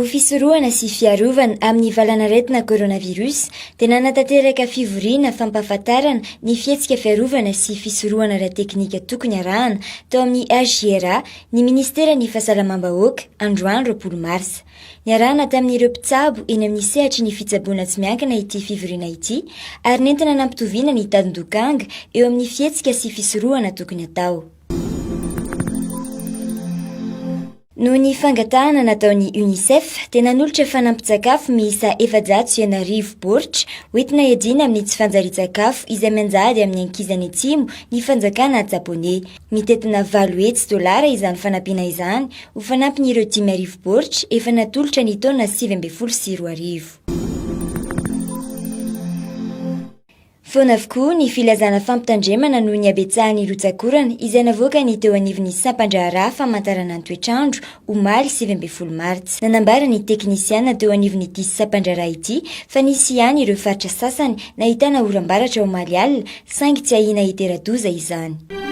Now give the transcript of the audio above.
Ho fisorohana sy fiarovana amin'ny valanaretina coronavirus dia nanatanteraka fivoriana fampahafantarana ny fihetsika fiarovana sy fisorohana ara-teknika tokony arahana tao amin'ny HGRA ny Ministeran'ny Fahasalamam-bahoaka androany 20 Marsa. Niarahana tamin'ireo mpitsabo eny amin'ny sehatry ny fitsaboana tsy miankina ity fivoriana ity ary nentina nampitoviana ny tadin-dokanga eo amin'ny fihetsika sy fisorohana tokony atao. Noho ny fangatahana nataon'ny UNICEF dia nanolotra fanampin-tsakafo miisa 700 baoritra hoentina iadina amin'ny tsy fanjarian-tsakafo izay manjady amin'ny ankizany atsimo ny fanjakana Japone. Mitetina $20 izany fanampiana izany ho fanampin'ireo 5,000 baoritra efa natolotra ny taona 2022. Foana avokoa ny filazana fampitandremana noho ny abetsahany rotsakorana izay navoaka ny teo anivon'ny sampandraharaha famantarana ny toetrandro omaly 17 Martsa. Nanambara ny teknisiana teo anivon'ity sampandraharaha ity fa nisy ihany ireo faritra sasany nahitana oram-baratra omaly alina saingy tsy ahina hitera-doza izany.